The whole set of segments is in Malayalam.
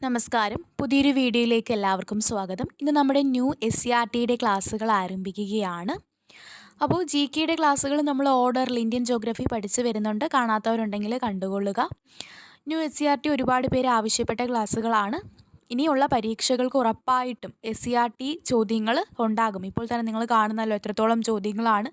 നമസ്കാരം. പുതിയൊരു വീഡിയോയിലേക്ക് എല്ലാവർക്കും സ്വാഗതം. ഇന്ന് നമ്മുടെ ന്യൂ SCERTയുടെ ക്ലാസ്സുകൾ ആരംഭിക്കുകയാണ്. അപ്പോൾ GKയുടെ ക്ലാസ്സുകൾ നമ്മൾ ഓർഡറിൽ ഇന്ത്യൻ ജോഗ്രഫി പഠിച്ചു വരുന്നുണ്ട്. കാണാത്തവരുണ്ടെങ്കിൽ കണ്ടുകൊള്ളുക. ന്യൂ SCERT ഒരുപാട് പേര് ആവശ്യപ്പെട്ട ക്ലാസ്സുകളാണ്. ഇനിയുള്ള പരീക്ഷകൾക്ക് ഉറപ്പായിട്ടും SCERT ചോദ്യങ്ങൾ ഉണ്ടാകും. ഇപ്പോൾ തന്നെ നിങ്ങൾ കാണുന്നല്ലോ എത്രത്തോളം ചോദ്യങ്ങളാണ്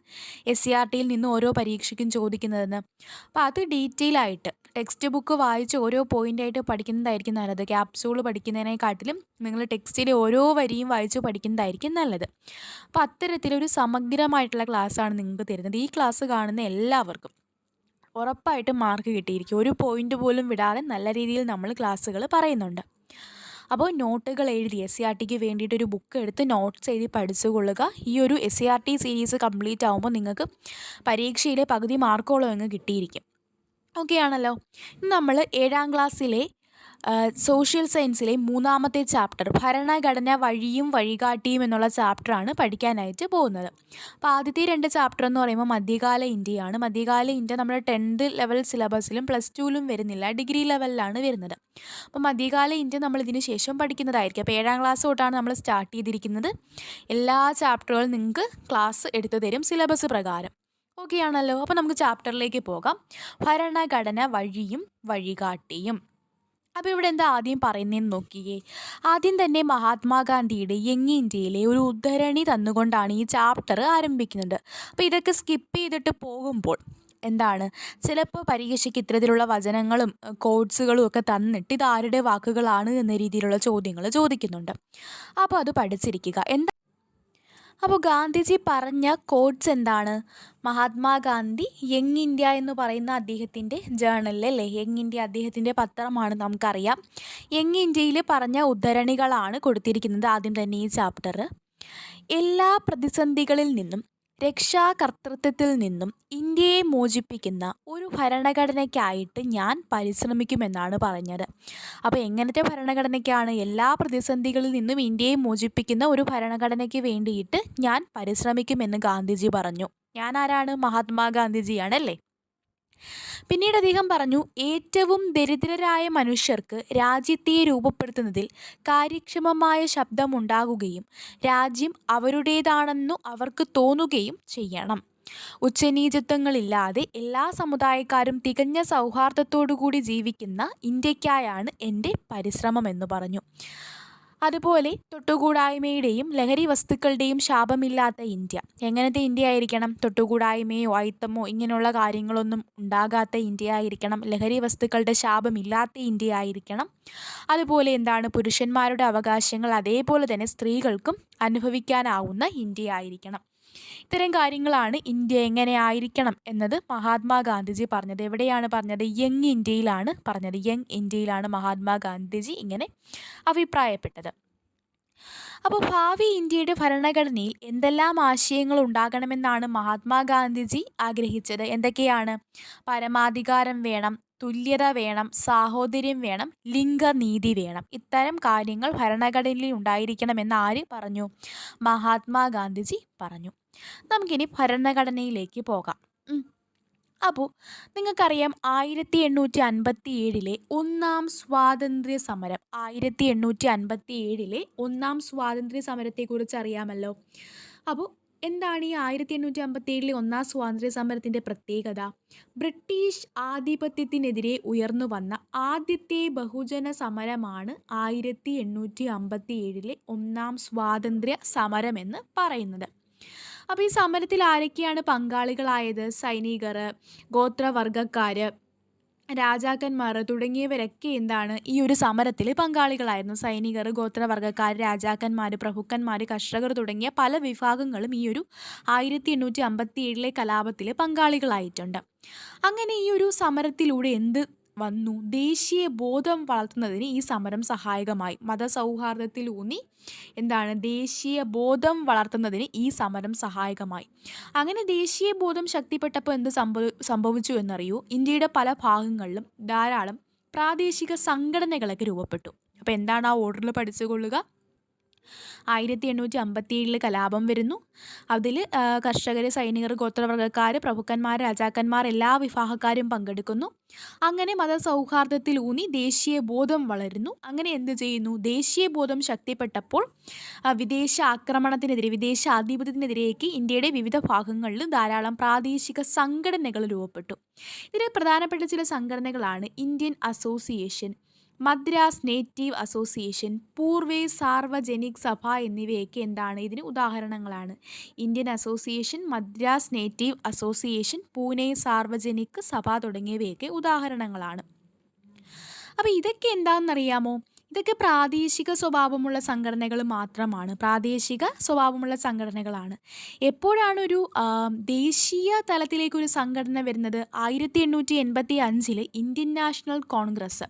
SCERTയിൽ നിന്ന് ഓരോ പരീക്ഷയ്ക്കും ചോദിക്കുന്നതെന്ന്. അപ്പോൾ അത് ഡീറ്റെയിൽ ആയിട്ട് ടെക്സ്റ്റ് ബുക്ക് വായിച്ച് ഓരോ പോയിൻ്റായിട്ട് പഠിക്കുന്നതായിരിക്കും നല്ലത്. ക്യാപ്സ്യൂൾ പഠിക്കുന്നതിനെക്കാട്ടിലും നിങ്ങൾ ടെക്സ്റ്റിലെ ഓരോ വരിയും വായിച്ച് പഠിക്കുന്നതായിരിക്കും നല്ലത്. അപ്പോൾ അത്തരത്തിലൊരു സമഗ്രമായിട്ടുള്ള ക്ലാസ്സാണ് നിങ്ങൾക്ക് തരുന്നത്. ഈ ക്ലാസ് കാണുന്ന എല്ലാവർക്കും ഉറപ്പായിട്ടും മാർക്ക് കിട്ടിയിരിക്കും. ഒരു പോയിൻ്റ് പോലും വിടാതെ നല്ല രീതിയിൽ നമ്മൾ ക്ലാസ്സുകൾ പറയുന്നുണ്ട്. അപ്പോൾ നോട്ടുകൾ എഴുതി SCERTക്ക് വേണ്ടിയിട്ടൊരു ബുക്ക് എടുത്ത് നോട്ട്സ് എഴുതി പഠിച്ചുകൊള്ളുക. ഈ ഒരു SCERT സീരീസ് കംപ്ലീറ്റ് ആകുമ്പോൾ നിങ്ങൾക്ക് പരീക്ഷയിലെ പകുതി മാർക്കോളം അങ്ങ് കിട്ടിയിരിക്കും. ഓക്കെ ആണല്ലോ. നമ്മൾ 7ാം ക്ലാസ്സിലെ സോഷ്യൽ സയൻസിലെ 3ാമത്തെ ചാപ്റ്റർ ഭരണഘടന വഴിയും വഴികാട്ടിയും എന്നുള്ള ചാപ്റ്ററാണ് പഠിക്കാനായിട്ട് പോകുന്നത്. അപ്പോൾ ആദ്യത്തെ 2 ചാപ്റ്റർ എന്ന് പറയുമ്പോൾ മധ്യകാല ഇന്ത്യയാണ്. മധ്യകാല ഇന്ത്യ നമ്മുടെ 10th ലെവൽ സിലബസിലും +2ലും വരുന്നില്ല, ഡിഗ്രി ലെവലിലാണ് വരുന്നത്. അപ്പോൾ മധ്യകാല ഇന്ത്യ നമ്മൾ ഇതിന് ശേഷം പഠിക്കുന്നതായിരിക്കും. അപ്പോൾ 7ാം ക്ലാസ് തൊട്ടാണ് നമ്മൾ സ്റ്റാർട്ട് ചെയ്തിരിക്കുന്നത്. എല്ലാ ചാപ്റ്ററുകളും നിങ്ങൾക്ക് ക്ലാസ് എടുത്തു തരും സിലബസ് പ്രകാരം. ഓക്കെ ആണല്ലോ. അപ്പോൾ നമുക്ക് ചാപ്റ്ററിലേക്ക് പോകാം. ഭരണഘടന വഴിയും വഴികാട്ടിയും. അപ്പോൾ ഇവിടെ എന്താ ആദ്യം പറയുന്നതെന്ന് നോക്കിയേ. ആദ്യം തന്നെ മഹാത്മാഗാന്ധിയുടെ യങ് ഇന്ത്യയിലെ ഒരു ഉദ്ധരണി തന്നുകൊണ്ടാണ് ഈ ചാപ്റ്റർ ആരംഭിക്കുന്നത്. അപ്പോൾ ഇതൊക്കെ സ്കിപ്പ് ചെയ്തിട്ട് പോകുമ്പോൾ എന്താണ്, ചിലപ്പോൾ പരീക്ഷയ്ക്ക് ഇത്തരത്തിലുള്ള വചനങ്ങളും കോഡ്സുകളും ഒക്കെ തന്നിട്ട് ഇത് ആരുടെ വാക്കുകളാണ് എന്ന രീതിയിലുള്ള ചോദ്യങ്ങൾ ചോദിക്കുന്നുണ്ട്. അപ്പോൾ അത് പഠിച്ചിരിക്കുക. അപ്പോൾ ഗാന്ധിജി പറഞ്ഞ കോട്ട്സ് എന്താണ്? മഹാത്മാഗാന്ധി യങ് ഇന്ത്യ എന്ന് പറയുന്ന അദ്ദേഹത്തിൻ്റെ ജേണലിലല്ലേ, യങ് ഇന്ത്യ അദ്ദേഹത്തിൻ്റെ പത്രമാണ്, നമുക്കറിയാം. യങ് ഇന്ത്യയിൽ പറഞ്ഞ ഉദ്ധരണികളാണ് കൊടുത്തിരിക്കുന്നത് ആദ്യം തന്നെ ഈ ചാപ്റ്റർ. എല്ലാ പ്രതിസന്ധികളിൽ നിന്നും രക്ഷാകർതൃത്വത്തിൽ നിന്നും ഇന്ത്യയെ മോചിപ്പിക്കുന്ന ഒരു ഭരണഘടനയ്ക്കായിട്ട് ഞാൻ പരിശ്രമിക്കുമെന്നാണ് പറഞ്ഞത്. അപ്പോൾ എങ്ങനത്തെ ഭരണഘടനയ്ക്കാണ്? എല്ലാ പ്രതിസന്ധികളിൽ നിന്നും ഇന്ത്യയെ മോചിപ്പിക്കുന്ന ഒരു ഭരണഘടനയ്ക്ക് വേണ്ടിയിട്ട് ഞാൻ പരിശ്രമിക്കുമെന്ന് ഗാന്ധിജി പറഞ്ഞു. ഞാൻ ആരാണ്? മഹാത്മാഗാന്ധിജിയാണല്ലേ. പിന്നീട് അദ്ദേഹം പറഞ്ഞു, ഏറ്റവും ദരിദ്രരായ മനുഷ്യർക്ക് രാജ്യത്തെ രൂപപ്പെടുത്തുന്നതിൽ കാര്യക്ഷമമായ ശബ്ദമുണ്ടാകുകയും രാജ്യം അവരുടേതാണെന്നു അവർക്ക് തോന്നുകയും ചെയ്യണം. ഉച്ചനീചത്വങ്ങളില്ലാതെ എല്ലാ സമുദായക്കാരും തികഞ്ഞ സൗഹാർദ്ദത്തോടുകൂടി ജീവിക്കുന്ന ഇന്ത്യക്കായാണ് എൻ്റെ പരിശ്രമമെന്ന് പറഞ്ഞു. അതുപോലെ തൊട്ടുകൂടായ്മയുടെയും ലഹരി വസ്തുക്കളുടെയും ശാപമില്ലാത്ത ഇന്ത്യ. എങ്ങനത്തെ ഇന്ത്യ ആയിരിക്കണം? തൊട്ടുകൂടായ്മയോ അയിത്തമോ ഇങ്ങനെയുള്ള കാര്യങ്ങളൊന്നും ഉണ്ടാകാത്ത ഇന്ത്യ ആയിരിക്കണം. ലഹരി വസ്തുക്കളുടെ ശാപമില്ലാത്ത ഇന്ത്യ ആയിരിക്കണം. അതുപോലെ എന്താണ്, പുരുഷന്മാരുടെ അവകാശങ്ങൾ അതേപോലെ തന്നെ സ്ത്രീകൾക്കും അനുഭവിക്കാനാവുന്ന ഇന്ത്യ ആയിരിക്കണം. ഇത്തരം കാര്യങ്ങളാണ് ഇന്ത്യ എങ്ങനെ ആയിരിക്കണം എന്നത് മഹാത്മാഗാന്ധിജി പറഞ്ഞത്. എവിടെയാണ് പറഞ്ഞത്? യങ് ഇന്ത്യയിലാണ് പറഞ്ഞത്. യങ് ഇന്ത്യയിലാണ് മഹാത്മാഗാന്ധിജി ഇങ്ങനെ അഭിപ്രായപ്പെട്ടത്. അപ്പോൾ ഭാവി ഇന്ത്യയുടെ ഭരണഘടനയിൽ എന്തെല്ലാം ആശയങ്ങൾ ഉണ്ടാകണമെന്നാണ് മഹാത്മാഗാന്ധിജി ആഗ്രഹിച്ചത്? എന്തൊക്കെയാണ്? പരമാധികാരം വേണം, തുല്യത വേണം, സാഹോദര്യം വേണം, ലിംഗനീതി വേണം. ഇത്തരം കാര്യങ്ങൾ ഭരണഘടനയിൽ ഉണ്ടായിരിക്കണമെന്ന് ആര് പറഞ്ഞു? മഹാത്മാഗാന്ധിജി പറഞ്ഞു. നമുക്കിനി ഭരണഘടനയിലേക്ക് പോകാം. അപ്പോൾ നിങ്ങൾക്കറിയാം 1857 ഒന്നാം സ്വാതന്ത്ര്യ സമരം. 1857 ഒന്നാം സ്വാതന്ത്ര്യ സമരത്തെക്കുറിച്ച് അറിയാമല്ലോ. അപ്പോൾ എന്താണ് ഈ 1857 ഒന്നാം സ്വാതന്ത്ര്യ സമരത്തിൻ്റെ പ്രത്യേകത? ബ്രിട്ടീഷ് ആധിപത്യത്തിനെതിരെ ഉയർന്നു വന്ന ആദ്യത്തെ ബഹുജന സമരമാണ് 1857 ഒന്നാം സ്വാതന്ത്ര്യ സമരമെന്ന് പറയുന്നത്. അപ്പോൾ ഈ സമരത്തിൽ ആരൊക്കെയാണ് പങ്കാളികളായത്? സൈനികർ, ഗോത്രവർഗക്കാർ, രാജാക്കന്മാർ തുടങ്ങിയവരൊക്കെ എന്താണ് ഈ ഒരു സമരത്തിൽ പങ്കാളികളായിരുന്നു. സൈനികർ, ഗോത്രവർഗക്കാർ, രാജാക്കന്മാർ, പ്രഭുക്കന്മാർ, കർഷകർ തുടങ്ങിയ പല വിഭാഗങ്ങളും ഈ ഒരു 1857 കലാപത്തിൽ പങ്കാളികളായിട്ടുണ്ട്. അങ്ങനെ ഈ ഒരു സമരത്തിലൂടെ എന്ത് വന്നു? ദേശീയ ബോധം വളർത്തുന്നതിന് ഈ സമരം സഹായകമായി. മതസൗഹാർദ്ദത്തിലൂന്നി എന്താണ്, ദേശീയ ബോധം വളർത്തുന്നതിന് ഈ സമരം സഹായകമായി. അങ്ങനെ ദേശീയ ബോധം ശക്തിപ്പെട്ടപ്പോൾ എന്ത് സംഭവിച്ചു എന്നറിയൂ? ഇന്ത്യയുടെ പല ഭാഗങ്ങളിലും ധാരാളം പ്രാദേശിക സംഘടനകളൊക്കെ രൂപപ്പെട്ടു. അപ്പോൾ എന്താണ് ആ ഓർഡറിൽ പഠിച്ചുകൊള്ളുക? 1857 കലാപം വരുന്നു. അതിൽ കർഷകർ, സൈനികർ, ഗോത്രവർഗ്ഗക്കാർ, പ്രഭുക്കന്മാർ, രാജാക്കന്മാർ എല്ലാ വിഭാഗക്കാരും പങ്കെടുക്കുന്നു. അങ്ങനെ മതസൗഹാർദ്ദത്തിലൂന്നി ദേശീയ ബോധം വളരുന്നു. അങ്ങനെ എന്ത് ചെയ്യുന്നു? ദേശീയ ബോധം ശക്തിപ്പെട്ടപ്പോൾ വിദേശ ആക്രമണത്തിനെതിരെ, വിദേശ ആധിപത്യത്തിനെതിരേക്ക് ഇന്ത്യയുടെ വിവിധ ഭാഗങ്ങളിൽ ധാരാളം പ്രാദേശിക സംഘടനകൾ രൂപപ്പെട്ടു. ഇതിൽ പ്രധാനപ്പെട്ട ചില സംഘടനകളാണ് Indian association, Madras native association, Poona Sarvajanik Sabha എന്നിവയൊക്കെ എന്താണ്? ഇതിന് ഉദാഹരണങ്ങളാണ്. Indian association, Madras native association, Pune Sarvajanik Sabha തുടങ്ങിയവയൊക്കെ ഉദാഹരണങ്ങളാണ്. അപ്പോൾ ഇതൊക്കെ എന്താണെന്നറിയാമോ? ഇതൊക്കെ പ്രാദേശിക സ്വഭാവമുള്ള സംഘടനകൾ മാത്രമാണ്. പ്രാദേശിക സ്വഭാവമുള്ള സംഘടനകളാണ്. എപ്പോഴാണ് ഒരു ദേശീയ തലത്തിലേക്കൊരു സംഘടന വരുന്നത്? 1885 Indian national Congress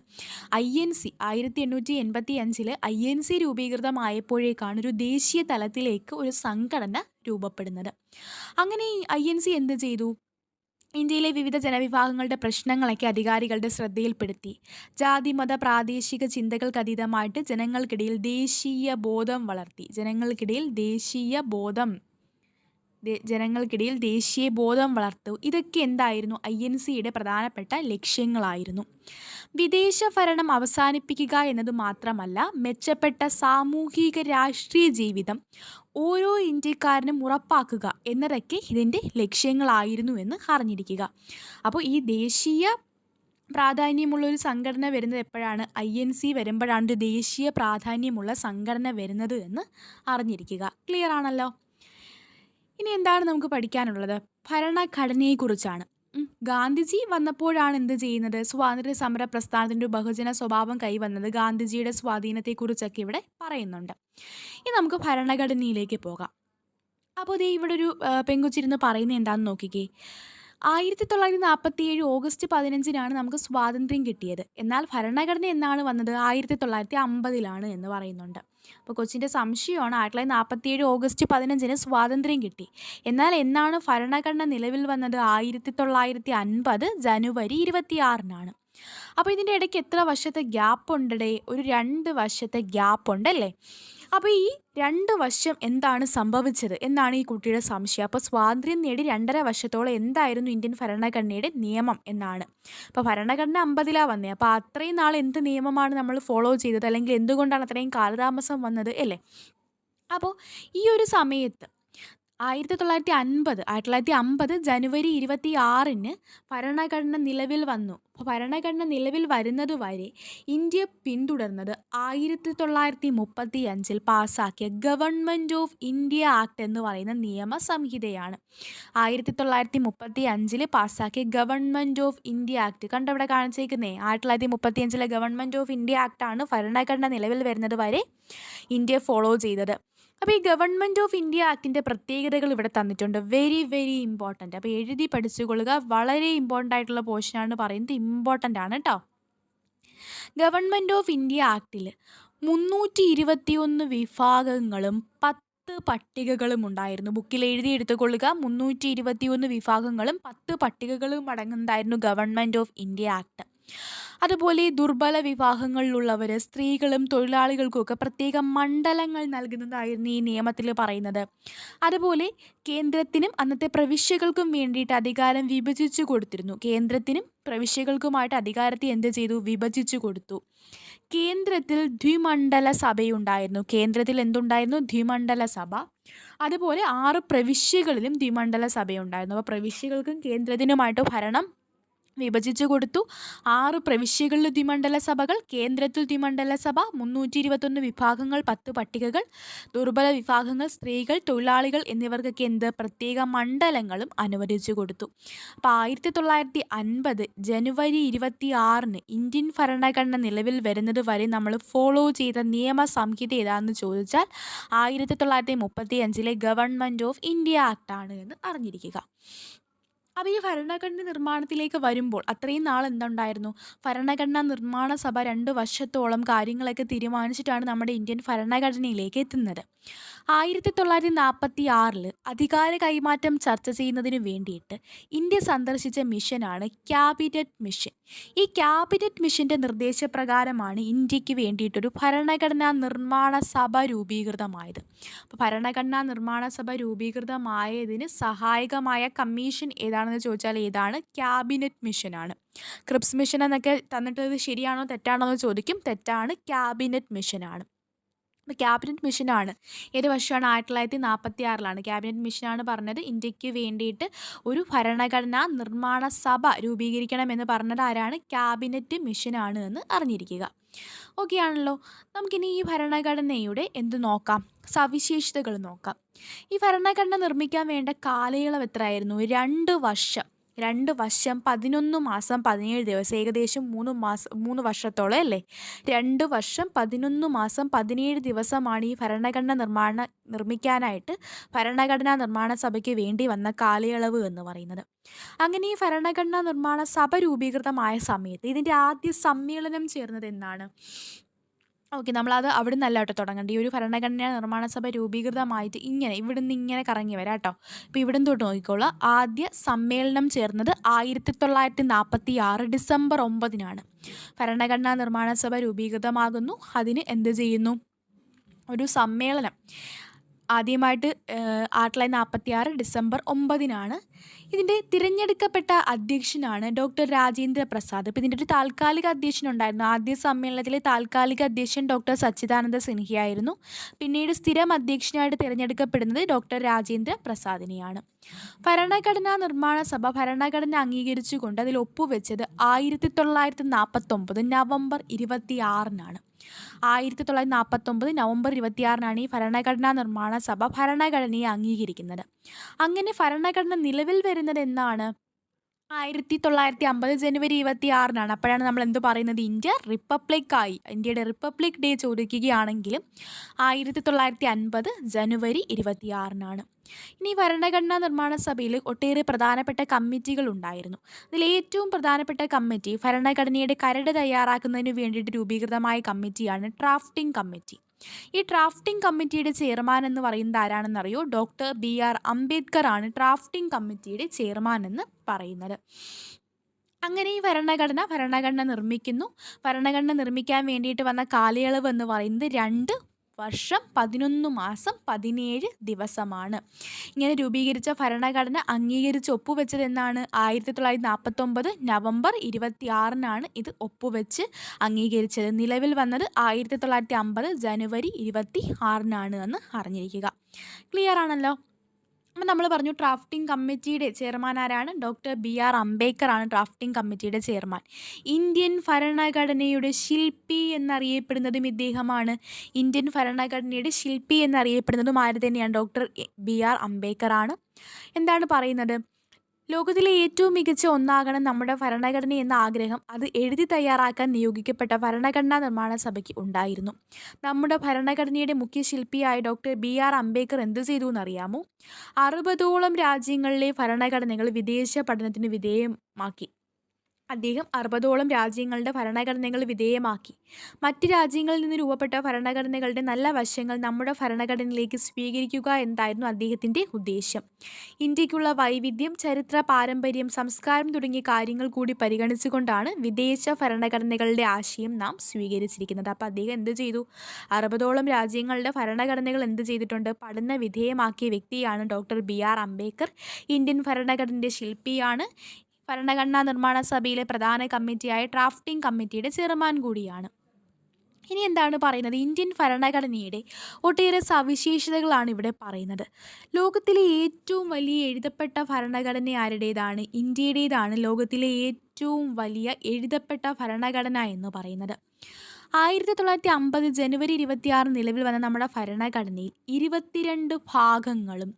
INC 1885 INC രൂപീകൃതമായപ്പോഴേക്കാണ് ഒരു ദേശീയ തലത്തിലേക്ക് ഒരു സംഘടന രൂപപ്പെടുന്നത്. അങ്ങനെ ഈ INC എന്ത് ചെയ്തു? ഇന്ത്യയിലെ വിവിധ ജനവിഭാഗങ്ങളുടെ പ്രശ്നങ്ങളൊക്കെ അധികാരികളുടെ ശ്രദ്ധയിൽപ്പെടുത്തി. ജാതി മത പ്രാദേശിക ചിന്തകൾക്കതീതമായിട്ട് ജനങ്ങൾക്കിടയിൽ ദേശീയ ബോധം വളർത്തി. ജനങ്ങൾക്കിടയിൽ ദേശീയ ബോധം വളർത്തു. ഇതൊക്കെ എന്തായിരുന്നു? INCയുടെ പ്രധാനപ്പെട്ട ലക്ഷ്യങ്ങളായിരുന്നു. വിദേശ ഭരണം അവസാനിപ്പിക്കുക എന്നത് മാത്രമല്ല, മെച്ചപ്പെട്ട സാമൂഹിക രാഷ്ട്രീയ ജീവിതം ഓരോ ഇന്ത്യക്കാരനും ഉറപ്പാക്കുക എന്നതൊക്കെ ഇതിൻ്റെ ലക്ഷ്യങ്ങളായിരുന്നു എന്ന് അറിഞ്ഞിരിക്കുക. അപ്പോൾ ഈ ദേശീയ പ്രാധാന്യമുള്ളൊരു സംഘടന വരുന്നത് എപ്പോഴാണ്? INC വരുമ്പോഴാണ് ഒരു ദേശീയ പ്രാധാന്യമുള്ള സംഘടന വരുന്നത് എന്ന് അറിഞ്ഞിരിക്കുക. ക്ലിയർ ആണല്ലോ? ഇനി എന്താണ് നമുക്ക് പഠിക്കാനുള്ളത്? ഭരണഘടനയെക്കുറിച്ചാണ്. ഗാന്ധിജി വന്നപ്പോഴാണ് എന്ത് ചെയ്യുന്നത്? സ്വാതന്ത്ര്യ സമര പ്രസ്ഥാനത്തിൻ്റെ ബഹുജന സ്വഭാവം കൈവന്നത്. ഗാന്ധിജിയുടെ സ്വാധീനത്തെക്കുറിച്ചൊക്കെ ഇവിടെ പറയുന്നുണ്ട്. ഇനി നമുക്ക് ഭരണഘടനയിലേക്ക് പോകാം. അപ്പോൾ ദേ ഇവിടെ ഒരു പെങ്കൊച്ചിരുന്ന് പറയുന്നത് എന്താണെന്ന് നോക്കിക്കേ. 1947 ഓഗസ്റ്റ് 15 നമുക്ക് സ്വാതന്ത്ര്യം കിട്ടിയത്. എന്നാൽ ഭരണഘടന എന്നാണ് വന്നത്? 1950 എന്ന് പറയുന്നുണ്ട്. അപ്പോൾ കൊച്ചിൻ്റെ സംശയമാണ്, 1947 ഓഗസ്റ്റ് 15 സ്വാതന്ത്ര്യം കിട്ടി. എന്നാൽ എന്നാണ് ഭരണഘടന നിലവിൽ വന്നത്? 1950 ജനുവരി 26 അപ്പോൾ ഇതിൻ്റെ ഇടയ്ക്ക് എത്ര വർഷത്തെ ഗ്യാപ്പ് ഉണ്ടേ? ഒരു 2 വർഷത്തെ ഗ്യാപ്പ് ഉണ്ടല്ലേ? അപ്പോൾ ഈ 2 വർഷം എന്താണ് സംഭവിച്ചത് എന്നാണ് ഈ കുട്ടിയുടെ സംശയം. അപ്പോൾ സ്വാതന്ത്ര്യം നേടി 2.5 വർഷത്തോളം എന്തായിരുന്നു ഇന്ത്യൻ ഭരണഘടനയുടെ നിയമം എന്നാണ്. അപ്പോൾ ഭരണഘടന 50 വന്നേ. അപ്പോൾ അത്രയും നാൾ എന്ത് നിയമമാണ് നമ്മൾ ഫോളോ ചെയ്തത്? അല്ലെങ്കിൽ എന്തുകൊണ്ടാണ് അത്രയും കാലതാമസം വന്നത് അല്ലേ? അപ്പോൾ ഈ ഒരു സമയത്ത് 1950 ജനുവരി 26 ഭരണഘടന നിലവിൽ വന്നു. അപ്പോൾ ഭരണഘടന നിലവിൽ വരുന്നത് വരെ ഇന്ത്യ പിന്തുടർന്നത് 1935 പാസ്സാക്കിയ ഗവൺമെൻറ് ഓഫ് ഇന്ത്യ ആക്ട് എന്ന് പറയുന്ന നിയമസംഹിതയാണ്. 1935 പാസ്സാക്കിയ ഗവൺമെൻറ് ഓഫ് ഇന്ത്യ ആക്ട് കണ്ടവിടെ കാണിച്ചേക്കുന്നേ. 1935 ഗവൺമെൻറ് ഓഫ് ഇന്ത്യ ആക്ടാണ് ഭരണഘടന നിലവിൽ വരുന്നത് വരെ ഇന്ത്യ ഫോളോ ചെയ്തത്. അപ്പോൾ ഈ ഗവൺമെൻറ് ഓഫ് ഇന്ത്യ ആക്ടിൻ്റെ പ്രത്യേകതകൾ ഇവിടെ തന്നിട്ടുണ്ട്. Very very important. അപ്പോൾ എഴുതി പഠിച്ചുകൊള്ളുക. വളരെ ഇമ്പോർട്ടൻ്റ് ആയിട്ടുള്ള പോർഷനാണ് പറയുന്നത്. ഇമ്പോർട്ടൻ്റ് ആണ് കേട്ടോ. ഗവൺമെൻറ് ഓഫ് ഇന്ത്യ ആക്ടിൽ 321 വിഭാഗങ്ങളും 10 പട്ടികകളും ഉണ്ടായിരുന്നു. ബുക്കിൽ എഴുതി എടുത്തുകൊള്ളുക. 321 വിഭാഗങ്ങളും 10 പട്ടികകളും അടങ്ങുന്നതായിരുന്നു ഗവൺമെൻറ് ഓഫ് ഇന്ത്യ ആക്ട്. അതുപോലെ ദുർബല വിഭാഗങ്ങളിലുള്ളവർ, സ്ത്രീകളും തൊഴിലാളികൾക്കുമൊക്കെ പ്രത്യേക മണ്ഡലങ്ങൾ നൽകുന്നതായിരുന്നു ഈ നിയമത്തിൽ പറയുന്നത്. അതുപോലെ കേന്ദ്രത്തിനും അന്നത്തെ പ്രവിശ്യകൾക്കും വേണ്ടിയിട്ട് അധികാരം വിഭജിച്ചു കൊടുത്തിരുന്നു. കേന്ദ്രത്തിനും പ്രവിശ്യകൾക്കുമായിട്ട് അധികാരത്തെ എന്ത് ചെയ്തു? വിഭജിച്ചു കൊടുത്തു. കേന്ദ്രത്തിൽ ദ്വിമണ്ഡല സഭയുണ്ടായിരുന്നു. കേന്ദ്രത്തിൽ എന്തുണ്ടായിരുന്നു? ദ്വിമണ്ഡല സഭ. അതുപോലെ 6 പ്രവിശ്യകളിലും ദ്വിമണ്ഡല സഭയുണ്ടായിരുന്നു. അപ്പോൾ പ്രവിശ്യകൾക്കും കേന്ദ്രത്തിനുമായിട്ട് ഭരണം വിഭജിച്ചു കൊടുത്തു. 6 പ്രവിശ്യകളിൽ ദ്വിമണ്ഡല സഭകൾ, കേന്ദ്രത്തിൽ ദ്വിമണ്ഡല സഭ, 321 വിഭാഗങ്ങൾ, 10 പട്ടികകൾ, ദുർബല വിഭാഗങ്ങൾ, സ്ത്രീകൾ, തൊഴിലാളികൾ എന്നിവർക്കൊക്കെ എന്ത്? പ്രത്യേക മണ്ഡലങ്ങളും അനുവദിച്ചു കൊടുത്തു. അപ്പോൾ 1950 ജനുവരി 26 ഇന്ത്യൻ ഭരണഘടന നിലവിൽ വരുന്നത് വരെ നമ്മൾ ഫോളോ ചെയ്ത നിയമസംഹിത ഏതാണെന്ന് ചോദിച്ചാൽ 1935 ഗവൺമെൻറ് ഓഫ് ഇന്ത്യ ആക്ടാണ് എന്ന് അറിഞ്ഞിരിക്കുക. അപ്പോൾ ഈ ഭരണഘടന നിർമ്മാണത്തിലേക്ക് വരുമ്പോൾ അത്രയും നാൾ എന്തുണ്ടായിരുന്നു? ഭരണഘടനാ നിർമ്മാണ സഭ 2 വർഷത്തോളം കാര്യങ്ങളൊക്കെ തീരുമാനിച്ചിട്ടാണ് നമ്മുടെ ഇന്ത്യൻ ഭരണഘടനയിലേക്ക് എത്തുന്നത്. 1946 അധികാര കൈമാറ്റം ചർച്ച ചെയ്യുന്നതിന് വേണ്ടിയിട്ട് ഇന്ത്യ സന്ദർശിച്ച മിഷനാണ് ക്യാബിനറ്റ് മിഷൻ. ഈ ക്യാബിനറ്റ് മിഷൻ്റെ നിർദ്ദേശപ്രകാരമാണ് ഇന്ത്യക്ക് വേണ്ടിയിട്ടൊരു ഭരണഘടനാ നിർമ്മാണ സഭ രൂപീകൃതമായത്. അപ്പോൾ ഭരണഘടനാ നിർമ്മാണ സഭ രൂപീകൃതമായതിന് സഹായകമായ കമ്മീഷൻ ഏതാണെന്ന് ചോദിച്ചാൽ ഏതാണ്? ക്യാബിനറ്റ് മിഷനാണ്. ക്രിപ്സ് മിഷൻ എന്നൊക്കെ തന്നിട്ടത് ശരിയാണോ തെറ്റാണോ എന്ന് ചോദിക്കും. തെറ്റാണ്, ക്യാബിനറ്റ് മിഷനാണ്. അപ്പോൾ ക്യാബിനറ്റ് മിഷനാണ് ഏത് വർഷമാണ്? 1946 ക്യാബിനറ്റ് മിഷനാണ് പറഞ്ഞത് ഇന്ത്യക്ക് വേണ്ടിയിട്ട് ഒരു ഭരണഘടനാ നിർമ്മാണ സഭ രൂപീകരിക്കണമെന്ന് പറഞ്ഞത് ആരാണ്? ക്യാബിനറ്റ് മിഷനാണ് എന്ന് അറിഞ്ഞിരിക്കുക. ഓക്കെ ആണല്ലോ. നമുക്കിനി ഈ ഭരണഘടനയുടെ എന്ത് നോക്കാം? സവിശേഷതകൾ നോക്കാം. ഈ ഭരണഘടന നിർമ്മിക്കാൻ വേണ്ട കാലയളവ് എത്രയായിരുന്നു? 2 വർഷം. 2 വർഷം 11 മാസം 17 ദിവസം, ഏകദേശം 3 വർഷത്തോളം അല്ലേ? 2 വർഷം 11 മാസം 17 ദിവസമാണ് ഈ ഭരണഘടന നിർമ്മിക്കാനായിട്ട് ഭരണഘടനാ നിർമ്മാണ സഭയ്ക്ക് വേണ്ടി വന്ന കാലയളവ് എന്ന് പറയുന്നത്. അങ്ങനെ ഈ ഭരണഘടനാ നിർമ്മാണ സഭ രൂപീകൃതമായ സമയത്ത് ഇതിൻ്റെ ആദ്യ സമ്മേളനം ചേർന്നത് എന്നാണ്? ഓക്കെ, നമ്മളത് അവിടെ നിന്നല്ല കേട്ടോ തുടങ്ങേണ്ടത്. ഈ ഒരു ഭരണഘടനാ നിർമ്മാണ സഭ രൂപീകൃതമായിട്ട് ഇങ്ങനെ കറങ്ങി വരാം കേട്ടോ. ഇപ്പോൾ ഇവിടെ തൊട്ട് നോക്കിക്കോളാം. ആദ്യ സമ്മേളനം ചേർന്നത് 1946 ഡിസംബർ 9 ഭരണഘടനാ നിർമ്മാണ സഭ രൂപീകൃതമാകുന്നു. അതിന് എന്ത് ചെയ്യുന്നു? ഒരു സമ്മേളനം ആദ്യമായിട്ട് 1946 ഡിസംബർ 9 ഇതിൻ്റെ തിരഞ്ഞെടുക്കപ്പെട്ട അധ്യക്ഷനാണ് ഡോക്ടർ രാജേന്ദ്ര പ്രസാദ്. ഇപ്പോൾ ഇതിൻ്റെ ഒരു താൽക്കാലിക അധ്യക്ഷനുണ്ടായിരുന്നു. ആദ്യ സമ്മേളനത്തിലെ താൽക്കാലിക അധ്യക്ഷൻ ഡോക്ടർ സച്ചിദാനന്ദ സിൻഹയായിരുന്നു. പിന്നീട് സ്ഥിരം അധ്യക്ഷനായിട്ട് തിരഞ്ഞെടുക്കപ്പെടുന്നത് ഡോക്ടർ രാജേന്ദ്ര പ്രസാദിനെയാണ്. ഭരണഘടനാ നിർമ്മാണ സഭ ഭരണഘടന അംഗീകരിച്ചുകൊണ്ട് അതിൽ ഒപ്പുവെച്ചത് 1949 നവംബർ 26 1949 നവംബർ 26 ഈ ഭരണഘടനാ നിർമ്മാണ സഭ ഭരണഘടനയെ അംഗീകരിക്കുന്നത്. അങ്ങനെ ഭരണഘടന നിലവിൽ വരുന്നത് എന്നാണ്? 1950 ജനുവരി 26 അപ്പോഴാണ് നമ്മൾ എന്ത് പറയുന്നത്? ഇന്ത്യ റിപ്പബ്ലിക്കായി. ഇന്ത്യയുടെ റിപ്പബ്ലിക് ഡേ ചോദിക്കുകയാണെങ്കിലും 1950 ജനുവരി 26 ഇനി ഭരണഘടനാ നിർമ്മാണ സഭയിൽ ഒട്ടേറെ പ്രധാനപ്പെട്ട കമ്മിറ്റികൾ ഉണ്ടായിരുന്നു. അതിൽ ഏറ്റവും പ്രധാനപ്പെട്ട കമ്മിറ്റി ഭരണഘടനയുടെ കരട് തയ്യാറാക്കുന്നതിന് വേണ്ടിയിട്ട് രൂപീകൃതമായ കമ്മിറ്റിയാണ് ഡ്രാഫ്റ്റിംഗ് കമ്മിറ്റി. ഈ ഡ്രാഫ്റ്റിംഗ് കമ്മിറ്റിയുടെ ചെയർമാൻ എന്ന് പറയുന്നത് ആരാണെന്നറിയോ? ഡോക്ടർ BR അംബേദ്കർ ആണ് ഡ്രാഫ്റ്റിംഗ് കമ്മിറ്റിയുടെ ചെയർമാൻ എന്ന് പറയുന്നത്. അങ്ങനെ ഈ ഭരണഘടന നിർമ്മിക്കുന്നു. ഭരണഘടന നിർമ്മിക്കാൻ വേണ്ടിയിട്ട് വന്ന കാലയളവ് എന്ന് പറയുന്നത് 2 വർഷം 11 മാസം 17 ദിവസമാണ്. ഇങ്ങനെ രൂപീകരിച്ച ഭരണഘടന അംഗീകരിച്ച് ഒപ്പുവെച്ചത് എന്നാണ്? 1949 നവംബർ 26 ഇത് ഒപ്പുവെച്ച് അംഗീകരിച്ചത്. നിലവിൽ വന്നത് 1950 ജനുവരി 26 എന്ന് അറിഞ്ഞിരിക്കുക. ക്ലിയർ ആണല്ലോ? അപ്പം നമ്മൾ പറഞ്ഞു ഡ്രാഫ്റ്റിംഗ് കമ്മിറ്റിയുടെ ചെയർമാൻ ആരാണ്? ഡോക്ടർ BR അംബേദ്കർ ആണ് ഡ്രാഫ്റ്റിംഗ് കമ്മിറ്റിയുടെ ചെയർമാൻ. ഇന്ത്യൻ ഭരണഘടനയുടെ ശില്പി എന്നറിയപ്പെടുന്നതും ഇദ്ദേഹമാണ്. ഇന്ത്യൻ ഭരണഘടനയുടെ ശില്പി എന്നറിയപ്പെടുന്നതും ആര് തന്നെയാണ്? ഡോക്ടർ BR അംബേദ്കർ ആണ്. എന്താണ് പറയുന്നത്? ലോകത്തിലെ ഏറ്റവും മികച്ച ഒന്നാകണം നമ്മുടെ ഭരണഘടന എന്ന ആഗ്രഹം അത് എഴുതി തയ്യാറാക്കാൻ നിയോഗിക്കപ്പെട്ട ഭരണഘടനാ നിർമ്മാണ സഭയ്ക്ക് ഉണ്ടായിരുന്നു. നമ്മുടെ ഭരണഘടനയുടെ മുഖ്യ ശില്പിയായ ഡോക്ടർ BR അംബേദ്കർ എന്ത് ചെയ്തു എന്നറിയാമോ? 60ഓളം രാജ്യങ്ങളിലെ ഭരണഘടനകൾ വിദേശ പഠനത്തിന് വിധേയമാക്കി. അദ്ദേഹം 60ഓളം രാജ്യങ്ങളുടെ ഭരണഘടനകൾ വിധേയമാക്കി. മറ്റ് രാജ്യങ്ങളിൽ നിന്ന് രൂപപ്പെട്ട ഭരണഘടനകളുടെ നല്ല വശങ്ങൾ നമ്മുടെ ഭരണഘടനയിലേക്ക് സ്വീകരിക്കുക എന്നായിരുന്നു അദ്ദേഹത്തിൻ്റെ ഉദ്ദേശ്യം. ഇന്ത്യക്കുള്ള വൈവിധ്യം, ചരിത്ര പാരമ്പര്യം, സംസ്കാരം തുടങ്ങിയ കാര്യങ്ങൾ കൂടി പരിഗണിച്ചുകൊണ്ടാണ് വിദേശ ഭരണഘടനകളുടെ ആശയം നാം സ്വീകരിച്ചിരിക്കുന്നത്. അപ്പോൾ അദ്ദേഹം എന്ത് ചെയ്തു? 60ഓളം രാജ്യങ്ങളുടെ ഭരണഘടനകൾ എന്ത് ചെയ്തിട്ടുണ്ട്? പഠന വിധേയമാക്കിയ വ്യക്തിയാണ് ഡോക്ടർ BR അംബേദ്കർ. ഇന്ത്യൻ ഭരണഘടനയുടെ ശില്പിയാണ്. ഭരണഘടനാ നിർമ്മാണ സഭയിലെ പ്രധാന കമ്മിറ്റിയായ ഡ്രാഫ്റ്റിംഗ് കമ്മിറ്റിയുടെ ചെയർമാൻ കൂടിയാണ്. ഇനി എന്താണ് പറയുന്നത്? ഇന്ത്യൻ ഭരണഘടനയുടെ ഒട്ടേറെ സവിശേഷതകളാണ് ഇവിടെ പറയുന്നത്. ലോകത്തിലെ ഏറ്റവും വലിയ എഴുതപ്പെട്ട ഭരണഘടന ആരുടേതാണ്? ഇന്ത്യയുടേതാണ് ലോകത്തിലെ ഏറ്റവും വലിയ എഴുതപ്പെട്ട ഭരണഘടന എന്ന് പറയുന്നത്. 1950 ജനുവരി 26 നിലവിൽ വന്ന നമ്മുടെ ഭരണഘടനയിൽ 22 ഭാഗങ്ങളും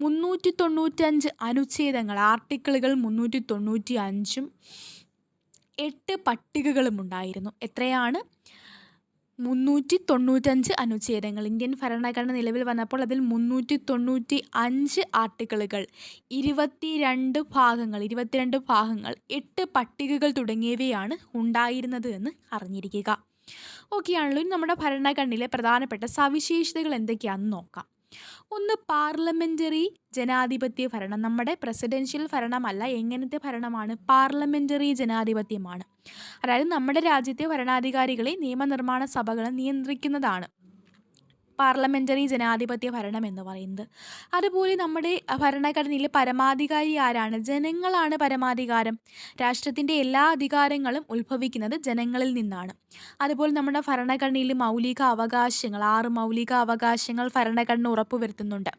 395 അനുച്ഛേദങ്ങൾ, ആർട്ടിക്കിളുകൾ 395 8 പട്ടികകളും ഉണ്ടായിരുന്നു. എത്രയാണ്? 395 അനുച്ഛേദങ്ങൾ. ഇന്ത്യൻ ഭരണഘടന നിലവിൽ വന്നപ്പോൾ അതിൽ 395 ആർട്ടിക്കിളുകൾ, 22 ഭാഗങ്ങൾ, 8 പട്ടികകൾ തുടങ്ങിയവയാണ് ഉണ്ടായിരുന്നത് എന്ന് അറിഞ്ഞിരിക്കുക. ഓക്കെ ആണല്ലോ. ഇനി നമ്മുടെ ഭരണഘടനയിലെ പ്രധാനപ്പെട്ട സവിശേഷതകൾ എന്തൊക്കെയാണെന്ന് നോക്കാം. ഒന്ന് പാർലമെൻ്ററി ജനാധിപത്യ ഭരണം, നമ്മുടെ പ്രസിഡൻഷ്യൽ ഭരണമല്ല. എങ്ങനത്തെ ഭരണമാണ്? പാർലമെൻ്ററി ജനാധിപത്യമാണ്. അതായത് നമ്മുടെ രാജ്യത്തെ ഭരണാധികാരികളെ നിയമനിർമ്മാണ സഭകൾ നിയന്ത്രിക്കുന്നതാണ് പാർലമെൻ്ററി ജനാധിപത്യ ഭരണം എന്ന് പറയുന്നത്. അതുപോലെ നമ്മുടെ ഭരണഘടനയിൽ പരമാധികാരി ആരാണ്? ജനങ്ങളാണ് പരമാധികാരം. രാഷ്ട്രത്തിൻ്റെ എല്ലാ അധികാരങ്ങളും ഉത്ഭവിക്കുന്നത് ജനങ്ങളിൽ നിന്നാണ്. അതുപോലെ നമ്മുടെ ഭരണഘടനയിൽ മൗലിക അവകാശങ്ങൾ 6 മൗലിക അവകാശങ്ങൾ ഭരണഘടന ഉറപ്പുവരുത്തുന്നുണ്ട്.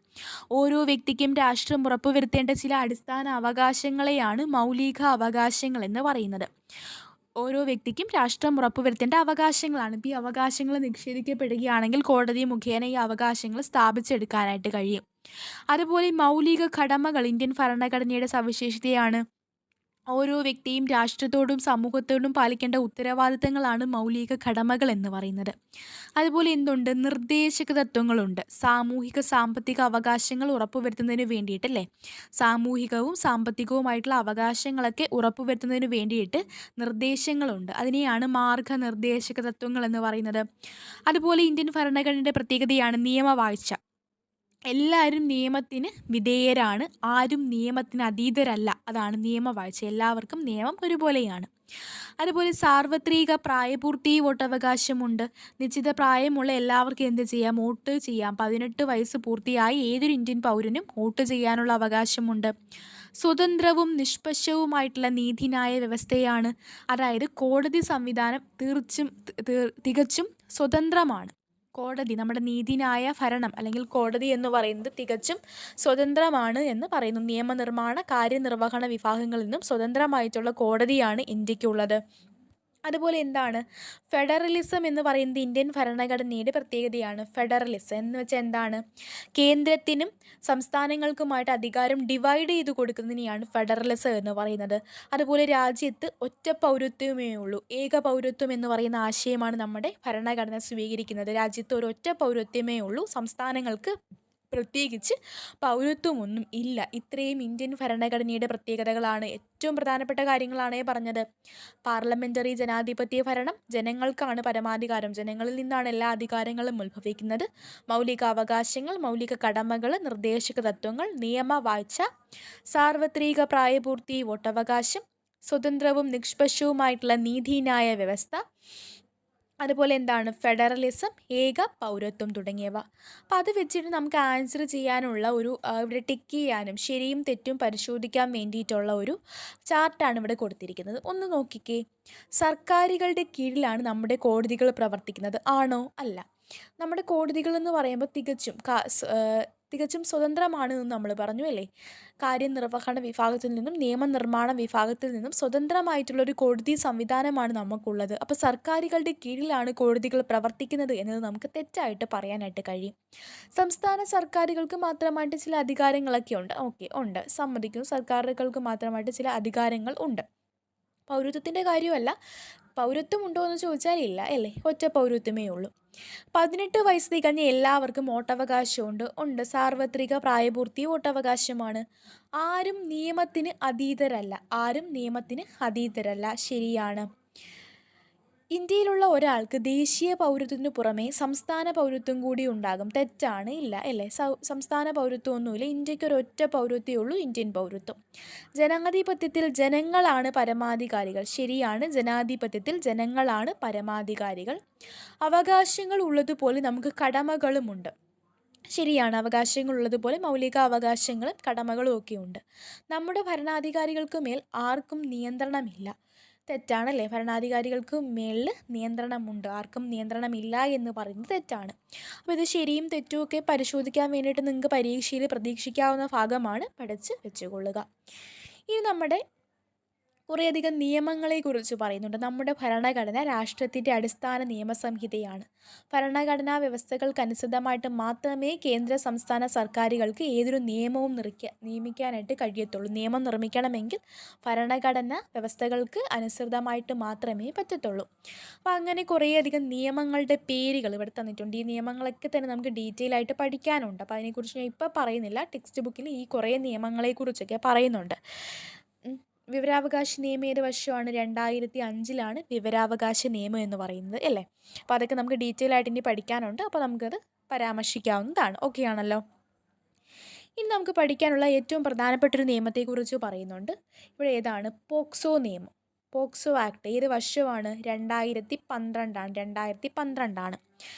ഓരോ വ്യക്തിക്കും രാഷ്ട്രം ഉറപ്പുവരുത്തേണ്ട ചില അടിസ്ഥാന അവകാശങ്ങളെയാണ് മൗലിക അവകാശങ്ങൾ എന്ന് പറയുന്നത്. ഓരോ വ്യക്തിക്കും രാഷ്ട്രം ഉറപ്പുവരുത്തേണ്ട അവകാശങ്ങളാണ്. ഈ അവകാശങ്ങൾ നിഷേധിക്കപ്പെടുകയാണെങ്കിൽ കോടതി മുഖേന ഈ അവകാശങ്ങൾ സ്ഥാപിച്ചെടുക്കാനായിട്ട് കഴിയും. അതുപോലെ മൗലിക കടമകൾ ഇന്ത്യൻ ഭരണഘടനയുടെ സവിശേഷതയാണ്. ഓരോ വ്യക്തിയും രാഷ്ട്രത്തോടും സമൂഹത്തോടും പാലിക്കേണ്ട ഉത്തരവാദിത്തങ്ങളാണ് മൗലിക കടമകൾ എന്ന് പറയുന്നത്. അതുപോലെ എന്തുണ്ട്? നിർദ്ദേശക തത്വങ്ങളുണ്ട്. സാമൂഹിക സാമ്പത്തിക അവകാശങ്ങൾ ഉറപ്പുവരുത്തുന്നതിന് വേണ്ടിയിട്ടല്ലേ, സാമൂഹികവും സാമ്പത്തികവുമായിട്ടുള്ള അവകാശങ്ങളൊക്കെ ഉറപ്പുവരുത്തുന്നതിന് വേണ്ടിയിട്ട് നിർദ്ദേശങ്ങളുണ്ട്. അതിനെയാണ് മാർഗനിർദ്ദേശക തത്വങ്ങൾ എന്ന് പറയുന്നത്. അതുപോലെ ഇന്ത്യൻ ഭരണഘടനയുടെ പ്രത്യേകതയാണ് നിയമവാഴ്ച. എല്ലാവരും നിയമത്തിന് വിധേയരാണ്, ആരും നിയമത്തിന് അതീതരല്ല. അതാണ് നിയമവാഴ്ച. എല്ലാവർക്കും നിയമം ഒരുപോലെയാണ്. അതുപോലെ സാർവത്രിക പ്രായപൂർത്തി വോട്ടവകാശമുണ്ട്. നിശ്ചിത പ്രായമുള്ള എല്ലാവർക്കും എന്ത് ചെയ്യാം? വോട്ട് ചെയ്യാം. 18 വയസ്സ് പൂർത്തിയായി ഏതൊരു ഇന്ത്യൻ പൗരനും വോട്ട് ചെയ്യാനുള്ള അവകാശമുണ്ട്. സ്വതന്ത്രവും നിഷ്പക്ഷവുമായിട്ടുള്ള നീതിന്യായ വ്യവസ്ഥയാണ്. അതായത് കോടതി സംവിധാനം തികച്ചും സ്വതന്ത്രമാണ്. കോടതി, നമ്മുടെ നീതിന്യായ ഭരണം അല്ലെങ്കിൽ കോടതി എന്ന് പറയുന്നത് തികച്ചും സ്വതന്ത്രമാണ് എന്ന് പറയുന്നു. നിയമനിർമ്മാണ കാര്യനിർവഹണ വിഭാഗങ്ങളിൽ നിന്നും സ്വതന്ത്രമായിട്ടുള്ള കോടതിയാണ് ഇന്ത്യക്കുള്ളത്. അതുപോലെ എന്താണ് ഫെഡറലിസം എന്ന് പറയുന്നത്? ഇന്ത്യൻ ഭരണഘടനയുടെ പ്രത്യേകതയാണ്. ഫെഡറലിസം എന്ന് വെച്ചാൽ എന്താണ്? കേന്ദ്രത്തിനും സംസ്ഥാനങ്ങൾക്കുമായിട്ട് അധികാരം ഡിവൈഡ് ചെയ്ത് കൊടുക്കുന്നതിനെയാണ് ഫെഡറലിസം എന്ന് പറയുന്നത്. അതുപോലെ രാജ്യത്ത് ഒറ്റ പൗരത്വമേ ഉള്ളൂ. ഏക പൗരത്വം എന്ന് പറയുന്ന ആശയമാണ് നമ്മുടെ ഭരണഘടന സ്വീകരിക്കുന്നത്. രാജ്യത്ത് ഒരൊറ്റ പൗരത്വമേ ഉള്ളൂ. സംസ്ഥാനങ്ങൾക്ക് പ്രത്യേകിച്ച് പൗരത്വമൊന്നും ഇല്ല. ഇത്രയും ഇന്ത്യൻ ഭരണഘടനയുടെ പ്രത്യേകതകളാണ്. ഏറ്റവും പ്രധാനപ്പെട്ട കാര്യങ്ങളാണ് പറഞ്ഞത്. പാർലമെൻ്ററി ജനാധിപത്യ ഭരണം, ജനങ്ങൾക്കാണ് പരമാധികാരം. ജനങ്ങളിൽ നിന്നാണ് എല്ലാ അധികാരങ്ങളും ഉത്ഭവിക്കുന്നത്. മൗലിക അവകാശങ്ങൾ, മൗലിക കടമകൾ, നിർദ്ദേശക തത്വങ്ങൾ, നിയമവാഴ്ച, സാർവത്രിക പ്രായപൂർത്തി വോട്ടവകാശം, സ്വതന്ത്രവും നിഷ്പക്ഷവുമായിട്ടുള്ള നീതിന്യായ വ്യവസ്ഥ, അതുപോലെ എന്താണ് ഫെഡറലിസം, ഏക പൗരത്വം തുടങ്ങിയവ. അപ്പം അത് വെച്ചിട്ട് നമുക്ക് ആൻസർ ചെയ്യാനുള്ള ഒരു ഇവിടെ ടിക്ക് ചെയ്യാനും ശരിയും തെറ്റും പരിശോധിക്കാൻ വേണ്ടിയിട്ടുള്ള ഒരു ചാർട്ടാണ് ഇവിടെ കൊടുത്തിരിക്കുന്നത്. ഒന്ന് നോക്കിക്കേ. സർക്കാരുകളുടെ കീഴിലാണ് നമ്മുടെ കോടതികൾ പ്രവർത്തിക്കുന്നത്. ആണോ? അല്ല. നമ്മുടെ കോടതികൾ എന്ന് പറയുമ്പോൾ തികച്ചും സ്വതന്ത്രമാണ് എന്ന് നമ്മൾ പറഞ്ഞു അല്ലേ. കാര്യനിർവഹണ വിഭാഗത്തിൽ നിന്നും നിയമനിർമ്മാണ വിഭാഗത്തിൽ നിന്നും സ്വതന്ത്രമായിട്ടുള്ളൊരു കോടതി സംവിധാനമാണ് നമുക്കുള്ളത്. അപ്പോൾ സർക്കാരുകളുടെ കീഴിലാണ് കോടതികൾ പ്രവർത്തിക്കുന്നത് എന്നത് നമുക്ക് തെറ്റായിട്ട് പറയാനായിട്ട് കഴിയും. സംസ്ഥാന സർക്കാരുകൾക്ക് മാത്രമായിട്ട് ചില അധികാരങ്ങളൊക്കെ ഉണ്ട്. ഓക്കെ, ഉണ്ട്, സമ്മതിക്കും. സർക്കാരുകൾക്ക് മാത്രമായിട്ട് ചില അധികാരങ്ങൾ ഉണ്ട്. പൗരത്വത്തിൻ്റെ കാര്യമല്ല. പൗരത്വം ഉണ്ടോ എന്ന് ചോദിച്ചാൽ ഇല്ല അല്ലേ. ഒറ്റ പൗരത്വമേ ഉള്ളൂ. 18 വയസ്സ് തികഞ്ഞ എല്ലാവർക്കും വോട്ടവകാശമുണ്ട്. ഉണ്ട്. സാർവത്രിക പ്രായപൂർത്തി വോട്ടവകാശമാണ്. ആരും നിയമത്തിന് അതീതരല്ല. ശരിയാണ്. ഇന്ത്യയിലുള്ള ഒരാൾക്ക് ദേശീയ പൗരത്വത്തിന് പുറമെ സംസ്ഥാന പൗരത്വം കൂടി ഉണ്ടാകും. തെറ്റാണ്. ഇല്ല അല്ലേ. സംസ്ഥാന പൗരത്വമൊന്നുമില്ല. ഇന്ത്യക്ക് ഒരൊറ്റ പൗരത്വമേ ഉള്ളൂ, ഇന്ത്യൻ പൗരത്വം. ജനാധിപത്യത്തിൽ ജനങ്ങളാണ് പരമാധികാരികൾ. ശരിയാണ്. ജനാധിപത്യത്തിൽ ജനങ്ങളാണ് പരമാധികാരികൾ. അവകാശങ്ങൾ ഉള്ളതുപോലെ നമുക്ക് കടമകളുമുണ്ട്. ശരിയാണ്. അവകാശങ്ങളുള്ളതുപോലെ മൗലിക അവകാശങ്ങളും കടമകളും ഒക്കെ ഉണ്ട്. നമ്മുടെ ഭരണാധികാരികൾക്ക് മേൽ ആർക്കും നിയന്ത്രണമില്ല. തെറ്റാണല്ലേ. ഭരണാധികാരികൾക്ക് മേളിൽ നിയന്ത്രണമുണ്ട്, ആർക്കും നിയന്ത്രണമില്ല എന്ന് പറയുന്നത് തെറ്റാണ്. അപ്പോൾ ഇത് ശരിയും തെറ്റും ഒക്കെ പരിശോധിക്കാൻ വേണ്ടിയിട്ട് നിങ്ങൾക്ക് പരീക്ഷയിൽ പ്രതീക്ഷിക്കാവുന്ന ഭാഗമാണ്. പഠിച്ച് വെച്ചുകൊള്ളുക. ഇനി നമ്മുടെ കുറേയധികം നിയമങ്ങളെക്കുറിച്ച് പറയുന്നുണ്ട്. നമ്മുടെ ഭരണഘടന രാഷ്ട്രത്തിൻ്റെ അടിസ്ഥാന നിയമസംഹിതയാണ്. ഭരണഘടനാ വ്യവസ്ഥകൾക്കനുസൃതമായിട്ട് മാത്രമേ കേന്ദ്ര സംസ്ഥാന സർക്കാരുകൾക്ക് ഏതൊരു നിയമവും നിയമിക്കാനായിട്ട് കഴിയത്തുള്ളൂ. നിയമം നിർമ്മിക്കണമെങ്കിൽ ഭരണഘടനാ വ്യവസ്ഥകൾക്ക് അനുസൃതമായിട്ട് മാത്രമേ പറ്റത്തുള്ളൂ. അപ്പോൾ അങ്ങനെ കുറേയധികം നിയമങ്ങളുടെ പേരുകൾ ഇവിടെ തന്നിട്ടുണ്ട്. ഈ നിയമങ്ങളൊക്കെ തന്നെ നമുക്ക് ഡീറ്റെയിൽ ആയിട്ട് പഠിക്കാനുണ്ട്. അപ്പോൾ അതിനെക്കുറിച്ച് ഞാൻ ഇപ്പോൾ പറയുന്നില്ല. ടെക്സ്റ്റ് ബുക്കിൽ ഈ കുറേ നിയമങ്ങളെക്കുറിച്ചൊക്കെ പറയുന്നുണ്ട്. വിവരാവകാശ നിയമം ഏത് വർഷമാണ്? 2005 വിവരാവകാശ നിയമം എന്ന് പറയുന്നത് അല്ലേ. അപ്പോൾ അതൊക്കെ നമുക്ക് ഡീറ്റെയിൽ ആയിട്ട് ഇനി പഠിക്കാനുണ്ട്. അപ്പോൾ നമുക്കത് പരാമർശിക്കാവുന്നതാണ്. ഓക്കെ ആണല്ലോ. ഇനി നമുക്ക് പഠിക്കാനുള്ള ഏറ്റവും പ്രധാനപ്പെട്ടൊരു നിയമത്തെക്കുറിച്ച് പറയുന്നുണ്ട്. ഇവിടെ ഏതാണ്? പോക്സോ നിയമം. പോക്സോ ആക്ട് ഏത് വർഷമാണ്? 2012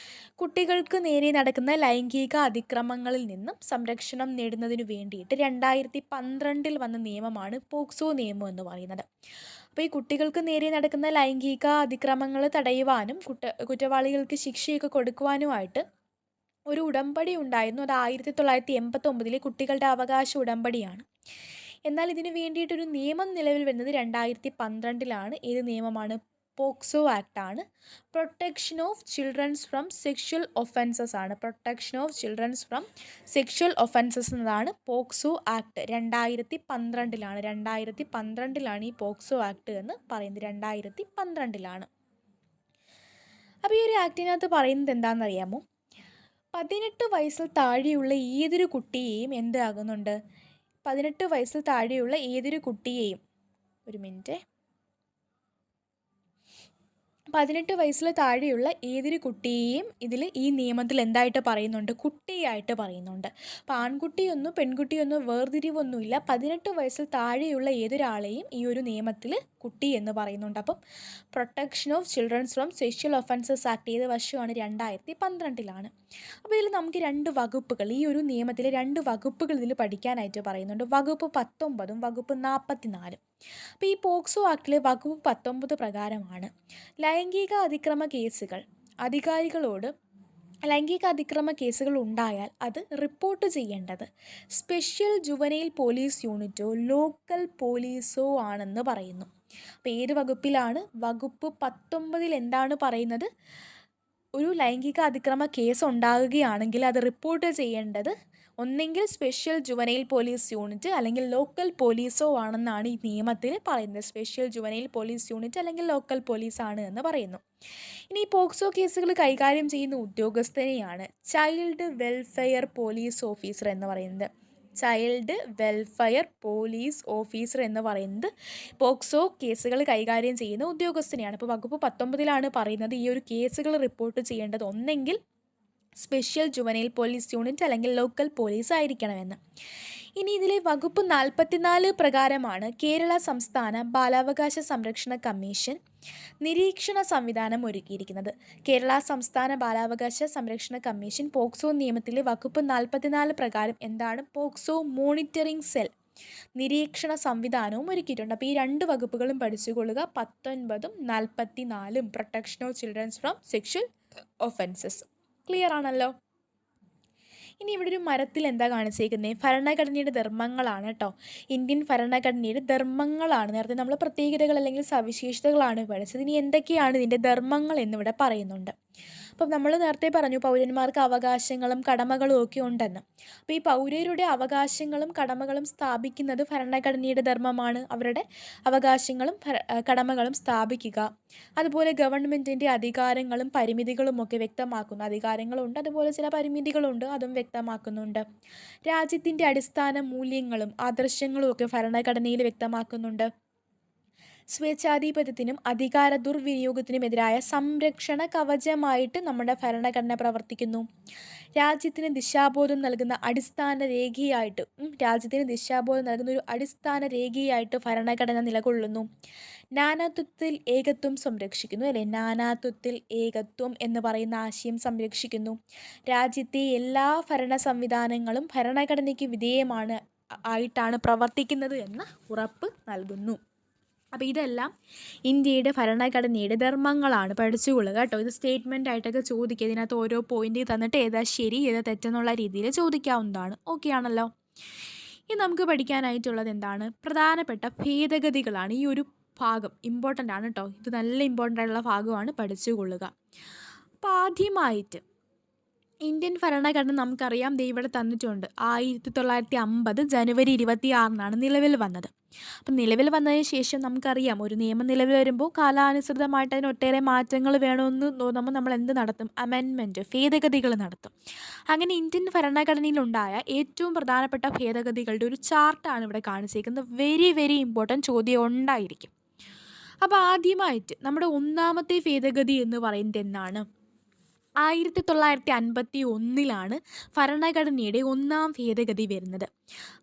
കുട്ടികൾക്ക് നേരെ നടക്കുന്ന ലൈംഗിക അതിക്രമങ്ങളിൽ നിന്നും സംരക്ഷണം നേടുന്നതിനു വേണ്ടിയിട്ട് 2012 വന്ന നിയമമാണ് പോക്സോ നിയമം എന്ന് പറയുന്നത്. അപ്പോൾ ഈ കുട്ടികൾക്ക് നേരെ നടക്കുന്ന ലൈംഗിക അതിക്രമങ്ങൾ തടയുവാനും കുറ്റവാളികൾക്ക് ശിക്ഷയൊക്കെ കൊടുക്കുവാനുമായിട്ട് ഒരു ഉടമ്പടി ഉണ്ടായിരുന്നു. അത് 1989 കുട്ടികളുടെ അവകാശ ഉടമ്പടിയാണ്. എന്നാൽ ഇതിനു വേണ്ടിയിട്ടൊരു നിയമം നിലവിൽ വരുന്നത് 2012 ഏത് നിയമമാണ്? പോക്സോ ആക്ട് ആണ്. Protection of childrens from sexual offences ആണ്. Protection of childrens from sexual offences എന്നതാണ് പോക്സോ ആക്ട്. 2012 ഈ പോക്സോ ആക്ട് എന്ന് പറയുന്നത്. 2012. അപ്പോൾ ഈ ഒരു ആക്ടിനകത്ത് പറയുന്നത് എന്താണെന്നറിയാമോ? 18 വയസ്സിൽ താഴെയുള്ള ഏതൊരു കുട്ടിയെയും എന്താകുന്നുണ്ട്? 18 വയസ്സിൽ താഴെയുള്ള ഏതൊരു കുട്ടിയെയും 18 വയസ്സിൽ താഴെയുള്ള ഏതൊരു കുട്ടിയെയും ഈ നിയമത്തിൽ എന്തായിട്ട് പറയുന്നുണ്ട്? കുട്ടിയായിട്ട് പറയുന്നുണ്ട്. അപ്പോൾ ആൺകുട്ടിയൊന്നും പെൺകുട്ടിയൊന്നും വേർതിരിവൊന്നുമില്ല. 18 വയസ്സിൽ താഴെയുള്ള ഏതൊരാളെയും ഈ ഒരു നിയമത്തിൽ കുട്ടി എന്ന് പറയുന്നുണ്ട്. അപ്പം protection of childrens from sexual offences act ഏത് വർഷമാണ്? 2012. അപ്പോൾ ഇതിൽ നമുക്ക് 2 വകുപ്പുകൾ, ഈ ഒരു നിയമത്തിലെ 2 വകുപ്പുകൾ ഇതിൽ പഠിക്കാനായിട്ട് പറയുന്നുണ്ട്. വകുപ്പ് 19 വകുപ്പ് 44. അപ്പോൾ ഈ പോക്സോ ആക്ടിലെ വകുപ്പ് 19 പ്രകാരമാണ് ലൈംഗിക അതിക്രമ കേസുകൾ ഉണ്ടായാൽ അത് റിപ്പോർട്ട് ചെയ്യേണ്ടത് സ്പെഷ്യൽ ജുവനൈൽ പോലീസ് യൂണിറ്റോ ലോക്കൽ പോലീസോ ആണെന്ന് പറയുന്നു. അപ്പോൾ ഏത് വകുപ്പിലാണ്? വകുപ്പ് 19 എന്താണ് പറയുന്നത്? ഒരു ലൈംഗിക അതിക്രമ കേസ് ഉണ്ടാകുകയാണെങ്കിൽ അത് റിപ്പോർട്ട് ചെയ്യേണ്ടത് ഒന്നെങ്കിൽ സ്പെഷ്യൽ ജുവനൈൽ പോലീസ് യൂണിറ്റ് അല്ലെങ്കിൽ ലോക്കൽ പോലീസോ ആണെന്നാണ് ഈ നിയമത്തിൽ പറയുന്നത്. സ്പെഷ്യൽ ജുവനൈൽ പോലീസ് യൂണിറ്റ് അല്ലെങ്കിൽ ലോക്കൽ പോലീസാണ് എന്ന് പറയുന്നു. ഇനി ഈ പോക്സോ കേസുകൾ കൈകാര്യം ചെയ്യുന്ന ഉദ്യോഗസ്ഥനെയാണ് ചൈൽഡ് വെൽഫെയർ പോലീസ് ഓഫീസർ എന്ന് പറയുന്നത്. ചൈൽഡ് വെൽഫെയർ പോലീസ് ഓഫീസർ എന്ന് പറയുന്നത് പോക്സോ കേസുകൾ കൈകാര്യം ചെയ്യുന്ന ഉദ്യോഗസ്ഥനെയാണ്. അപ്പോൾ വകുപ്പ് 19 പറയുന്നത് ഈ ഒരു കേസുകൾ റിപ്പോർട്ട് ചെയ്യേണ്ടത് ഒന്നെങ്കിൽ സ്പെഷ്യൽ ജുവനൈൽ പോലീസ് യൂണിറ്റ് അല്ലെങ്കിൽ ലോക്കൽ പോലീസ് ആയിരിക്കണമെന്ന്. ഇനി ഇതിലെ വകുപ്പ് 44 പ്രകാരമാണ് കേരള സംസ്ഥാന ബാലാവകാശ സംരക്ഷണ കമ്മീഷൻ നിരീക്ഷണ സംവിധാനം ഒരുക്കിയിരിക്കുന്നത്. കേരള സംസ്ഥാന ബാലാവകാശ സംരക്ഷണ കമ്മീഷൻ പോക്സോ നിയമത്തിലെ വകുപ്പ് 44 പ്രകാരം എന്താണ്? പോക്സോ മോണിറ്ററിംഗ് സെൽ നിരീക്ഷണ സംവിധാനവും ഒരുക്കിയിട്ടുണ്ട്. അപ്പോൾ ഈ 2 വകുപ്പുകളും പഠിച്ചുകൊള്ളുക. 19 44 protection of childrens from sexual offences. Clear ആണല്ലോ. ഇനി ഇവിടെ ഒരു മരത്തിൽ എന്താ കാണിച്ചേക്കുന്നത്? ഭരണഘടനയുടെ ധർമ്മങ്ങളാണ് കേട്ടോ. ഇന്ത്യൻ ഭരണഘടനയുടെ ധർമ്മങ്ങളാണ്. നേരത്തെ നമ്മൾ പ്രത്യേകതകൾ അല്ലെങ്കിൽ സവിശേഷതകളാണ് പഠിച്ചത്. ഇനി എന്തൊക്കെയാണ് ഇതിൻ്റെ ധർമ്മങ്ങൾ എന്നിവിടെ പറയുന്നുണ്ട്. അപ്പം നമ്മൾ നേരത്തെ പറഞ്ഞു പൗരന്മാർക്ക് അവകാശങ്ങളും കടമകളും ഒക്കെ ഉണ്ടെന്ന്. അപ്പോൾ ഈ പൗരരുടെ അവകാശങ്ങളും കടമകളും സ്ഥാപിക്കുന്നത് ഭരണഘടനയുടെ ധർമ്മമാണ്. അവരുടെ അവകാശങ്ങളും കടമകളും സ്ഥാപിക്കുക. അതുപോലെ ഗവൺമെൻറ്റിൻ്റെ അധികാരങ്ങളും പരിമിതികളും ഒക്കെ വ്യക്തമാക്കുന്നു. അധികാരങ്ങളുണ്ട്, അതുപോലെ ചില പരിമിതികളുണ്ട്, അതും വ്യക്തമാക്കുന്നുണ്ട്. രാജ്യത്തിൻ്റെ അടിസ്ഥാന മൂല്യങ്ങളും ആദർശങ്ങളും ഒക്കെ ഭരണഘടനയിൽ വ്യക്തമാക്കുന്നുണ്ട്. സ്വേച്ഛാധിപത്യത്തിനും അധികാര ദുർവിനിയോഗത്തിനുമെതിരായ സംരക്ഷണ കവചമായിട്ട് നമ്മുടെ ഭരണഘടന പ്രവർത്തിക്കുന്നു. രാജ്യത്തിന് ദിശാബോധം നൽകുന്ന ഒരു അടിസ്ഥാന രേഖയായിട്ട് ഭരണഘടന നിലകൊള്ളുന്നു. നാനാത്വത്തിൽ ഏകത്വം സംരക്ഷിക്കുന്നു. അല്ലേ? നാനാത്വത്തിൽ ഏകത്വം എന്ന് പറയുന്ന ആശയം സംരക്ഷിക്കുന്നു. രാജ്യത്തെ എല്ലാ ഭരണ സംവിധാനങ്ങളും ഭരണഘടനയ്ക്ക് വിധേയമാണ് ആയിട്ടാണ് പ്രവർത്തിക്കുന്നത് എന്ന് ഉറപ്പ് നൽകുന്നു. അപ്പോൾ ഇതെല്ലാം ഇന്ത്യയുടെ ഭരണഘടനയുടെ ധർമ്മങ്ങളാണ്. പഠിച്ചുകൊള്ളുക കേട്ടോ. ഇത് സ്റ്റേറ്റ്മെൻ്റ് ആയിട്ടൊക്കെ ചോദിക്കുക. ഇതിനകത്ത് ഓരോ പോയിന്റ് തന്നിട്ട് ഏതാ ശരി ഏതാ തെറ്റെന്നുള്ള രീതിയിൽ ചോദിക്കാവുന്നതാണ്. ഓക്കെ ആണല്ലോ. ഇനി നമുക്ക് പഠിക്കാനായിട്ടുള്ളത് എന്താണ്? പ്രധാനപ്പെട്ട ഭേദഗതികളാണ്. ഈ ഒരു ഭാഗം ഇമ്പോർട്ടൻ്റ് ആണ് കേട്ടോ. ഇത് നല്ല ഇമ്പോർട്ടൻ്റ് ആയിട്ടുള്ള ഭാഗമാണ്. പഠിച്ചുകൊള്ളുക. അപ്പോൾ ആദ്യമായിട്ട് ഇന്ത്യൻ ഭരണഘടന നമുക്കറിയാം, ഇവിടെ തന്നിട്ടുണ്ട്. 1950 ജനുവരി 26 നിലവിൽ വന്നത്. അപ്പം നിലവിൽ വന്നതിന് ശേഷം നമുക്കറിയാം ഒരു നിയമം നിലവിൽ വരുമ്പോൾ കാലാനുസൃതമായിട്ട് അതിന് ഒട്ടേറെ മാറ്റങ്ങൾ വേണമെന്ന് തോന്നുമ്പോൾ നമ്മൾ എന്ത് നടത്തും? അമെൻമെൻറ്റ്, ഭേദഗതികൾ നടത്തും. അങ്ങനെ ഇന്ത്യൻ ഭരണഘടനയിലുണ്ടായ ഏറ്റവും പ്രധാനപ്പെട്ട ഭേദഗതികളുടെ ഒരു ചാർട്ടാണ് ഇവിടെ കാണിച്ചിരിക്കുന്നത്. വെരി വെരി ഇമ്പോർട്ടൻറ്റ് ചോദ്യം ഉണ്ടായിരിക്കും. അപ്പോൾ ആദ്യമായിട്ട് നമ്മുടെ ഒന്നാമത്തെ ഭേദഗതി എന്ന് പറയുന്നത് എന്നാണ്? 1951 ഭരണഘടനയുടെ 1-ാം ഭേദഗതി വരുന്നത്.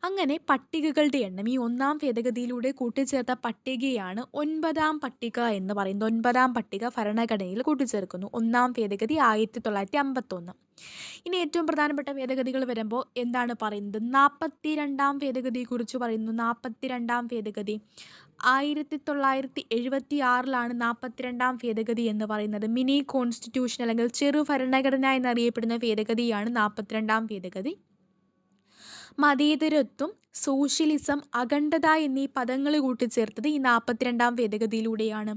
അങ്ങനെ പട്ടികകളുടെ എണ്ണം ഈ 1-ാം ഭേദഗതിയിലൂടെ കൂട്ടിച്ചേർത്ത പട്ടികയാണ് 9-ാം പട്ടിക എന്ന് പറയുന്നത്. 9-ാം പട്ടിക ഭരണഘടനയിൽ കൂട്ടിച്ചേർക്കുന്നു. 1-ാം ഭേദഗതി 1951. ഇനി ഏറ്റവും പ്രധാനപ്പെട്ട ഭേദഗതികൾ വരുമ്പോൾ എന്താണ് പറയുന്നത്? 42-ാം ഭേദഗതിയെക്കുറിച്ച് പറയുന്നു. 42-ാം ഭേദഗതി 1976 42-ാം ഭേദഗതി എന്ന് പറയുന്നത്. മിനി കോൺസ്റ്റിറ്റ്യൂഷൻ അല്ലെങ്കിൽ ചെറു ഭരണഘടന എന്നറിയപ്പെടുന്ന ഭേദഗതിയാണ് 42-ാം ഭേദഗതി. മതേതരത്വം, സോഷ്യലിസം, അഖണ്ഡത എന്നീ പദങ്ങൾ കൂട്ടിച്ചേർത്തത് ഈ 42-ാം ഭേദഗതിയിലൂടെയാണ്.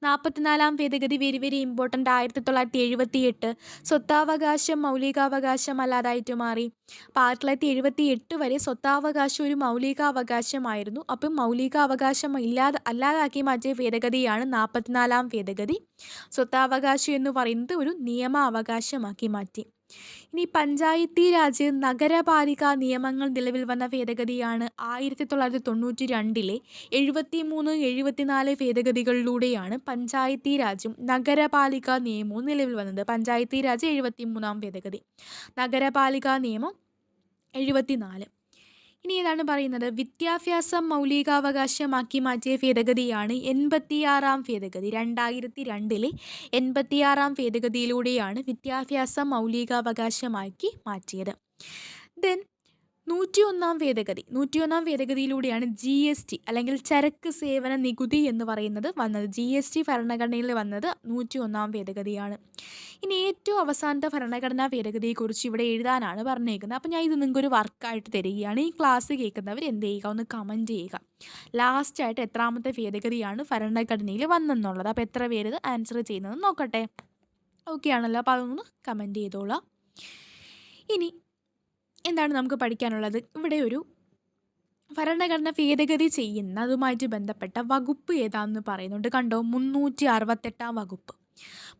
44-ാം ഭേദഗതി വെരി വെരി ഇമ്പോർട്ടൻ്റ്. 1978 സ്വത്താവകാശം മൗലികാവകാശം അല്ലാതായിട്ട് മാറി. അപ്പോൾ 1978 വരെ സ്വത്താവകാശം ഒരു മൗലികാവകാശമായിരുന്നു. അപ്പം മൗലികാവകാശം അല്ലാതാക്കി മാറ്റിയ ഭേദഗതിയാണ് 44-ാം ഭേദഗതി. സ്വത്താവകാശം എന്ന് പറയുന്നത് ഒരു നിയമാവകാശമാക്കി മാറ്റി. ഇനി പഞ്ചായത്തി രാജ്, നഗരപാലിക നിയമങ്ങൾ നിലവിൽ വന്ന ഭേദഗതിയാണ് 1992 73, 74 ഭേദഗതികളിലൂടെയാണ് പഞ്ചായത്തി രാജും നഗരപാലിക നിയമവും നിലവിൽ വന്നത്. പഞ്ചായത്തി രാജ് 73-ാം ഭേദഗതി, നഗരപാലിക നിയമം 74. ഇനി ഏതാണ് പറയുന്നത്? വിദ്യാഭ്യാസം മൗലികാവകാശമാക്കി മാറ്റിയ ഭേദഗതിയാണ് 86-ാം ഭേദഗതി. 2002 86-ാം ഭേദഗതിയിലൂടെയാണ് വിദ്യാഭ്യാസം മൗലികാവകാശമാക്കി മാറ്റിയത്. ദെൻ 101-ാം ഭേദഗതി. 101-ാം ഭേദഗതിയിലൂടെയാണ് GST അല്ലെങ്കിൽ ചരക്ക് സേവന നികുതി എന്ന് പറയുന്നത് വന്നത്. GST ഭരണഘടനയിൽ വന്നത് 101-ാം ഭേദഗതിയാണ്. ഇനി ഏറ്റവും അവസാനത്തെ ഭരണഘടനാ ഭേദഗതിയെക്കുറിച്ച് ഇവിടെ എഴുതാനാണ് പറഞ്ഞേക്കുന്നത്. അപ്പോൾ ഞാൻ ഇത് നിങ്ങൾക്കൊരു വർക്കായിട്ട് തരികയാണ്. ഈ ക്ലാസ് കേൾക്കുന്നവർ എന്ത് ചെയ്യുക? ഒന്ന് കമൻറ്റ് ചെയ്യുക. ലാസ്റ്റായിട്ട് എത്രാമത്തെ ഭേദഗതിയാണ് ഭരണഘടനയിൽ വന്നെന്നുള്ളത്. അപ്പോൾ എത്ര പേര് ഇത് ആൻസർ ചെയ്യുന്നത് നോക്കട്ടെ. ഓക്കെ ആണല്ലോ? അപ്പോൾ അതൊന്ന് കമൻറ്റ് ചെയ്തോളാം. ഇനി എന്താണ് നമുക്ക് പഠിക്കാനുള്ളത്? ഇവിടെ ഒരു ഭരണഘടന ഭേദഗതി ചെയ്യുന്നതുമായിട്ട് ബന്ധപ്പെട്ട വകുപ്പ് ഏതാണെന്ന് പറയുന്നുണ്ട്. കണ്ടോ? 368-ാം വകുപ്പ്.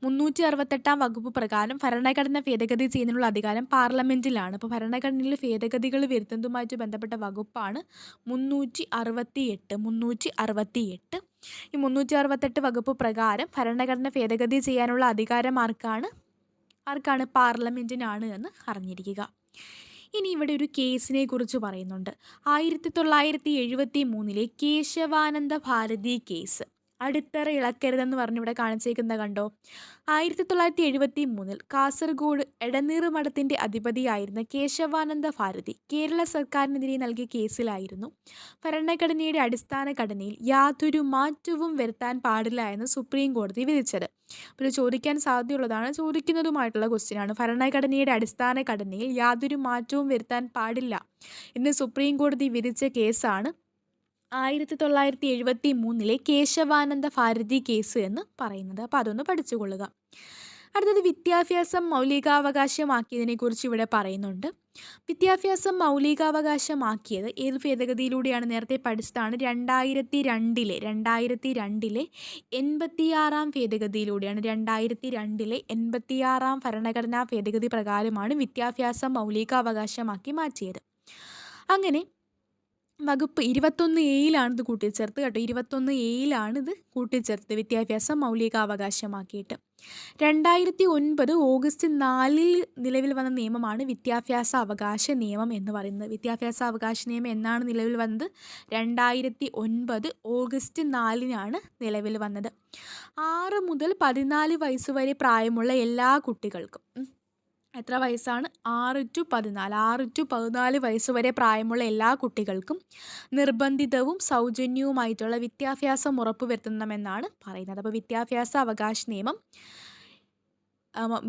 368-ാം വകുപ്പ് പ്രകാരം ഭരണഘടന ഭേദഗതി ചെയ്യുന്നതിനുള്ള അധികാരം പാർലമെൻറ്റിലാണ്. അപ്പോൾ ഭരണഘടനയിൽ ഭേദഗതികൾ വരുത്തുന്നതുമായിട്ട് ബന്ധപ്പെട്ട വകുപ്പാണ് 368. 368. ഈ 368 വകുപ്പ് പ്രകാരം ഭരണഘടന ഭേദഗതി ചെയ്യാനുള്ള അധികാരം ആർക്കാണ്? പാർലമെൻറ്റിനാണ് എന്ന് അറിഞ്ഞിരിക്കുക. ഇനി ഇവിടെ ഒരു കേസിനെ കുറിച്ച് പറയുന്നുണ്ട്. 1973 കേശവാനന്ദ ഭാരതി കേസ്. അടിത്തറ ഇളക്കരുതെന്ന് പറഞ്ഞ് ഇവിടെ കാണിച്ചേക്കുന്ന കണ്ടോ? 1973 കാസർഗോഡ് എടനീർ മഠത്തിൻ്റെ അധിപതിയായിരുന്ന കേശവാനന്ദ ഭാരതി കേരള സർക്കാരിനെതിരെ നൽകിയ കേസിലായിരുന്നു ഭരണഘടനയുടെ അടിസ്ഥാന ഘടനയിൽ യാതൊരു മാറ്റവും വരുത്താൻ പാടില്ല എന്ന് സുപ്രീം കോടതി വിധിച്ചത്. അപ്പോൾ ചോദിക്കാൻ സാധ്യതയുള്ളതാണ്, ചോദിക്കുന്നതുമായിട്ടുള്ള ക്വസ്റ്റ്യനാണ്. ഭരണഘടനയുടെ അടിസ്ഥാന ഘടനയിൽ യാതൊരു മാറ്റവും വരുത്താൻ പാടില്ല എന്ന് സുപ്രീം കോടതി വിധിച്ച കേസാണ് 1973 കേശവാനന്ദ ഭാരതി കേസ് എന്ന് പറയുന്നത്. അപ്പോൾ അതൊന്ന് പഠിച്ചുകൊള്ളുക. അടുത്തത് വിദ്യാഭ്യാസം മൗലികാവകാശമാക്കിയതിനെക്കുറിച്ച് ഇവിടെ പറയുന്നുണ്ട്. വിദ്യാഭ്യാസം മൗലികാവകാശമാക്കിയത് ഏത് ഭേദഗതിയിലൂടെയാണ്? നേരത്തെ പഠിച്ചതാണ്. 2002 86-ാം ഭേദഗതിയിലൂടെയാണ്. 2002 86-ാം ഭരണഘടനാ ഭേദഗതി പ്രകാരമാണ് വിദ്യാഭ്യാസം മൗലികാവകാശമാക്കി മാറ്റിയത്. അങ്ങനെ വകുപ്പ് 21A ഇത് കൂട്ടിച്ചേർത്ത് കേട്ടോ. 21A ഇത് കൂട്ടിച്ചേർത്ത് വിദ്യാഭ്യാസം മൗലികാവകാശമാക്കിയിട്ട്. 2009 ഓഗസ്റ്റ് 4 നിലവിൽ വന്ന നിയമമാണ് വിദ്യാഭ്യാസ അവകാശ നിയമം എന്ന് പറയുന്നത്. വിദ്യാഭ്യാസ അവകാശ നിയമം എന്നാണ് നിലവിൽ വന്നത്? 2009 ഓഗസ്റ്റ് 4 നിലവിൽ വന്നത്. 6 മുതൽ 14 വയസ്സ് വരെ പ്രായമുള്ള എല്ലാ കുട്ടികൾക്കും, എത്ര വയസ്സാണ്? 6 to 14 വയസ്സ് വരെ പ്രായമുള്ള എല്ലാ കുട്ടികൾക്കും നിർബന്ധിതവും സൗജന്യവുമായിട്ടുള്ള വിദ്യാഭ്യാസം ഉറപ്പുവരുത്തണമെന്നാണ് പറയുന്നത്. അപ്പോൾ വിദ്യാഭ്യാസ അവകാശ നിയമം,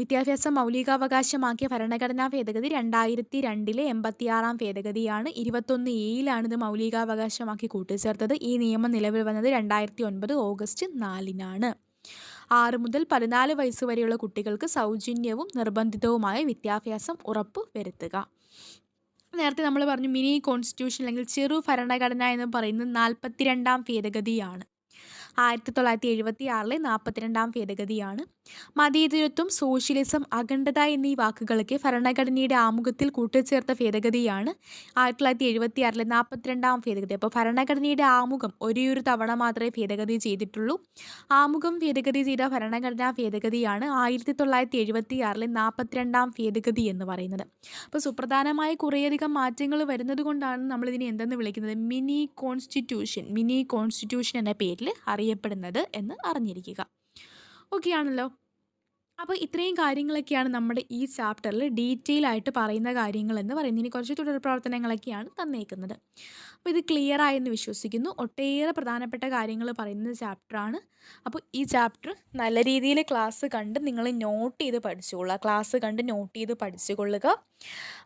വിദ്യാഭ്യാസം മൗലികാവകാശമാക്കിയ ഭരണഘടനാ ഭേദഗതി 2002 86-ാം ഭേദഗതിയാണ്. 21A ഇത് മൗലികാവകാശമാക്കി കൂട്ടിച്ചേർത്തത്. ഈ നിയമം നിലവിൽ വന്നത് 2009 ഓഗസ്റ്റ് 4 6 മുതൽ 14 വയസ്സ് വരെയുള്ള കുട്ടികൾക്ക് സൗജന്യവും നിർബന്ധിതവുമായ വിദ്യാഭ്യാസം ഉറപ്പു വരുത്തുക. നേരത്തെ നമ്മൾ പറഞ്ഞു മിനി കോൺസ്റ്റിറ്റ്യൂഷൻ അല്ലെങ്കിൽ ചെറു ഭരണഘടന എന്ന് പറയുന്നത് 42-ാം ഭേദഗതിയാണ്. 1976 42-ാം ഭേദഗതിയാണ്. മതേതരത്വം, സോഷ്യലിസം, അഖണ്ഡത എന്നീ വാക്കുകൾക്ക് ഭരണഘടനയുടെ ആമുഖത്തിൽ കൂട്ടിച്ചേർത്ത ഭേദഗതിയാണ് 1976 42-ാം ഭേദഗതി. അപ്പോൾ ഭരണഘടനയുടെ ആമുഖം ഒരേയൊരു തവണ മാത്രമേ ഭേദഗതി ചെയ്തിട്ടുള്ളൂ. ആമുഖം ഭേദഗതി ചെയ്ത ഭരണഘടനാ ഭേദഗതിയാണ് 1976 42-ാം ഭേദഗതി എന്ന് പറയുന്നത്. അപ്പോൾ സുപ്രധാനമായ കുറേയധികം മാറ്റങ്ങൾ വരുന്നത് കൊണ്ടാണ് നമ്മളിതിനെ എന്തെന്ന് വിളിക്കുന്നത്, മിനി കോൺസ്റ്റിറ്റ്യൂഷൻ എന്ന പേരിൽ അറിയപ്പെടുന്നത് എന്ന് അറിഞ്ഞിരിക്കുക. ഓക്കെ ആണല്ലോ. അപ്പോൾ ഇത്രയും കാര്യങ്ങളൊക്കെയാണ് നമ്മുടെ ഈ ചാപ്റ്ററിൽ ഡീറ്റെയിൽ ആയിട്ട് പറയുന്ന കാര്യങ്ങളെന്ന് പറയുന്നത്. ഇനി കുറച്ച് തുടർ പ്രവർത്തനങ്ങളൊക്കെയാണ് തന്നേക്കുന്നത്. അപ്പോൾ ഇത് ക്ലിയർ ആയെന്ന് വിശ്വസിക്കുന്നു. ഒട്ടേറെ പ്രധാനപ്പെട്ട കാര്യങ്ങൾ പറയുന്ന ചാപ്റ്ററാണ്. അപ്പോൾ ഈ ചാപ്റ്റർ നല്ല രീതിയിൽ ക്ലാസ് കണ്ട് നിങ്ങൾ നോട്ട് ചെയ്ത് പഠിച്ചുകൊള്ളുക.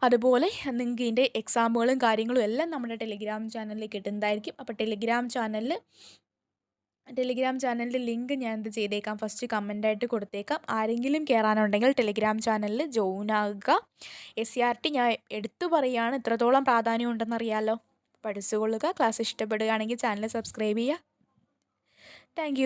അതുപോലെ നിങ്ങൾക്ക് ഇതിൻ്റെ എക്സാമുകളും കാര്യങ്ങളും എല്ലാം നമ്മുടെ ടെലിഗ്രാം ചാനലിൽ കിട്ടുന്നതായിരിക്കും. അപ്പോൾ ടെലിഗ്രാം ചാനലിൻ്റെ ലിങ്ക് ഞാൻ എന്ത് ചെയ്തേക്കാം, ഫസ്റ്റ് കമൻ്റായിട്ട് കൊടുത്തേക്കാം. ആരെങ്കിലും കയറാനുണ്ടെങ്കിൽ ടെലിഗ്രാം ചാനലിൽ ജോയിൻ ആകുക. SCRT ഞാൻ എടുത്തു പറയുകയാണ്, ഇത്രത്തോളം പ്രാധാന്യം ഉണ്ടെന്നറിയാമല്ലോ. പഠിച്ചുകൊള്ളുക. ക്ലാസ് ഇഷ്ടപ്പെടുകയാണെങ്കിൽ ചാനൽ സബ്സ്ക്രൈബ് ചെയ്യുക. താങ്ക്